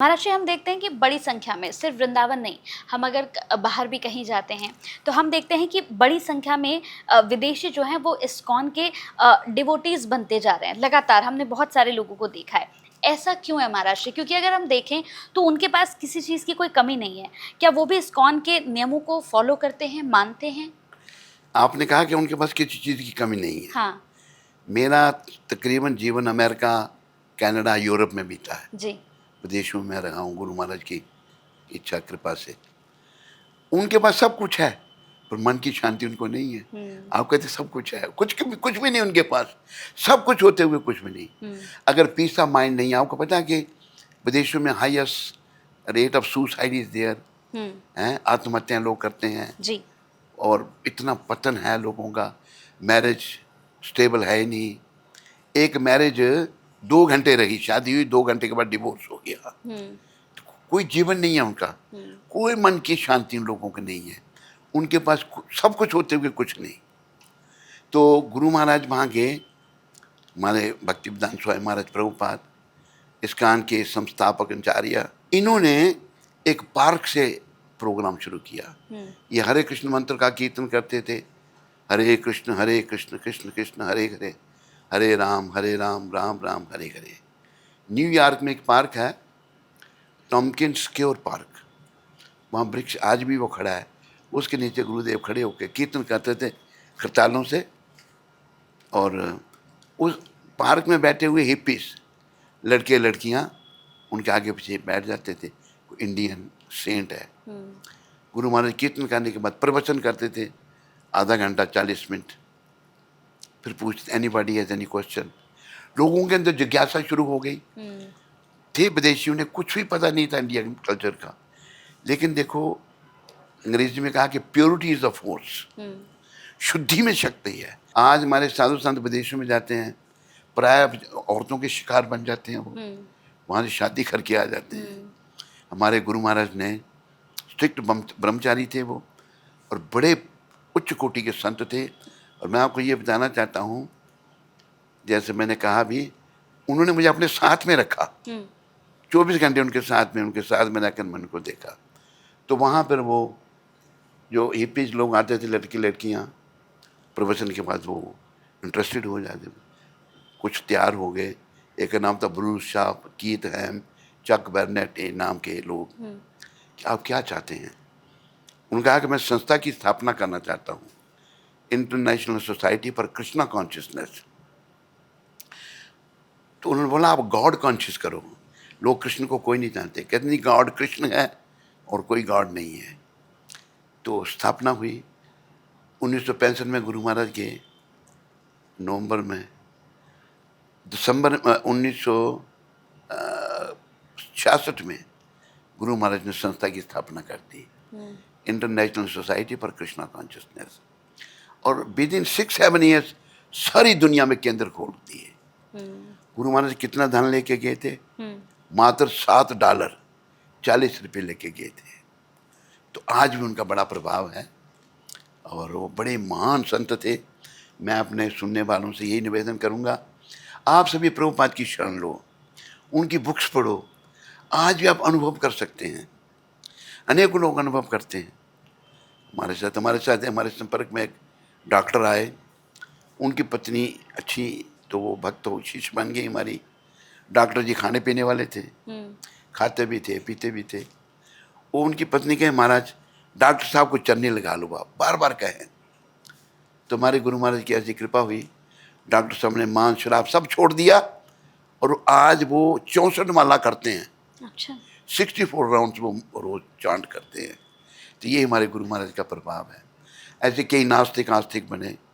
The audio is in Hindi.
महाराज जी, हम देखते हैं कि बड़ी संख्या में सिर्फ वृंदावन नहीं, हम अगर बाहर भी कहीं जाते हैं तो हम देखते हैं कि बड़ी संख्या में विदेशी जो हैं वो इस्कॉन के डिवोटीज बनते जा रहे हैं। लगातार हमने बहुत सारे लोगों को देखा है। ऐसा क्यों है महाराज जी? क्योंकि अगर हम देखें तो उनके पास किसी चीज़ की कोई कमी नहीं है। क्या वो भी इस्कॉन के नियमों को फॉलो करते हैं, मानते हैं? आपने कहा कि उनके पास किसी चीज़ की कमी नहीं है। हाँ मेरा तकरीबन जीवन अमेरिका, कनाडा, यूरोप में बीता है। जी। विदेशों में रहा हूँ गुरु महाराज की इच्छा कृपा से। उनके पास सब कुछ है पर मन की शांति उनको नहीं है। आप कहते सब कुछ है, कुछ भी नहीं उनके पास। सब कुछ होते हुए कुछ भी नहीं। अगर पीस ऑफ माइंड नहीं है, आपको पता है कि विदेशों में highest rate of suicide is there है। आत्महत्याएं लोग करते हैं जी। और इतना पतन है लोगों का। मैरिज स्टेबल है ही नहीं। एक मैरिज 2 घंटे रही, शादी हुई, 2 घंटे के बाद डिवोर्स हो गया। तो कोई जीवन नहीं है उनका, कोई मन की शांति उन लोगों की नहीं है। उनके पास सब कुछ होते हुए कुछ नहीं। तो गुरु महाराज वहाँ गए, हमारे भक्तिवेदांत स्वामी महाराज प्रभुपाद, इस्कॉन के संस्थापक आचार्य, इन्होंने एक पार्क से प्रोग्राम शुरू किया। ये हरे कृष्ण मंत्र का कीर्तन करते थे। हरे कृष्ण कृष्ण कृष्ण हरे हरे, हरे राम राम राम हरे हरे। न्यूयॉर्क में एक पार्क है, टॉम्किंस स्क्योर पार्क। वहाँ वृक्ष आज भी वो खड़ा है। उसके नीचे गुरुदेव खड़े होकर कीर्तन करते थे खरतालों से। और उस पार्क में बैठे हुए हिप्पीस, लड़के लड़कियाँ उनके आगे पीछे बैठ जाते थे। इंडियन सेंट है। गुरु महाराज कीर्तन करने के बाद प्रवचन करते थे, आधा घंटा 40 मिनट। फिर पूछते एनीबॉडी हैज एनी क्वेश्चन। लोगों के अंदर जिज्ञासा शुरू हो गई। थे विदेशियों ने कुछ भी पता नहीं था इंडियन कल्चर का, लेकिन देखो अंग्रेजी में कहा कि प्योरिटी इज द फोर्स, शुद्धि में शक्ति है। आज हमारे साधु संत विदेशों में जाते हैं, प्राय औरतों के शिकार बन जाते हैं। वो वहाँ से शादी करके आ जाते हैं। हमारे गुरु महाराज ने स्ट्रिक्ट ब्रह्मचारी थे वो, और बड़े उच्च कोटि के संत थे। और मैं आपको ये बताना चाहता हूँ, जैसे मैंने कहा भी, उन्होंने मुझे अपने साथ में रखा। 24 घंटे उनके साथ में मैंने आकर मन को देखा। तो वहाँ पर वो जो हिपीज लोग आते थे, लड़की लड़कियाँ, प्रवचन के बाद वो इंटरेस्टेड हो जाते। कुछ तैयार हो गए। एक का नाम था ब्रूस शाप, कीथ हैम, चक बर्नेट, नाम के लोग। कि आप क्या चाहते हैं? उन्होंने कहा कि मैं संस्था की स्थापना करना चाहता हूँ, international society for Krishna consciousness. तो उन्होंने बोला आप गॉड कॉन्शियस करो। लोग कृष्ण को कोई नहीं जानते। कहते नहीं, गॉड कृष्ण है और कोई गॉड नहीं है। तो स्थापना हुई 1965 में। गुरु महाराज के नवंबर में, दिसंबर 1966 में गुरु महाराज ने संस्था की स्थापना कर दी, international society for Krishna consciousness. और विद इन 6-7 ईयर्स सारी दुनिया में केंद्र खोल दिए। गुरु महाराज कितना धन लेके गए थे? मात्र $7, 40 रुपये लेके गए थे। तो आज भी उनका बड़ा प्रभाव है और वो बड़े महान संत थे। मैं अपने सुनने वालों से यही निवेदन करूंगा, आप सभी प्रभुपाद की शरण लो, उनकी बुक्स पढ़ो। आज भी आप अनुभव कर सकते हैं। अनेकों लोग अनुभव करते हैं। हमारे हमारे संपर्क में एक डॉक्टर आए, उनकी पत्नी अच्छी, तो वो भक्त हो, शिष्य बन गई हमारी। डॉक्टर जी खाने पीने वाले थे, खाते भी थे पीते भी थे। वो उनकी पत्नी कहे, महाराज डॉक्टर साहब को चन्नी लगा लो, आप बार बार कहें। तो हमारे गुरु महाराज की ऐसी कृपा हुई, डॉक्टर साहब ने मांस शराब सब छोड़ दिया और आज वो 64 माला करते हैं। अच्छा। 64 राउंड वो रोज चांट करते हैं। तो ये हमारे गुरु महाराज का प्रभाव है। ऐसे कई नास्तिक आस्तिक बने,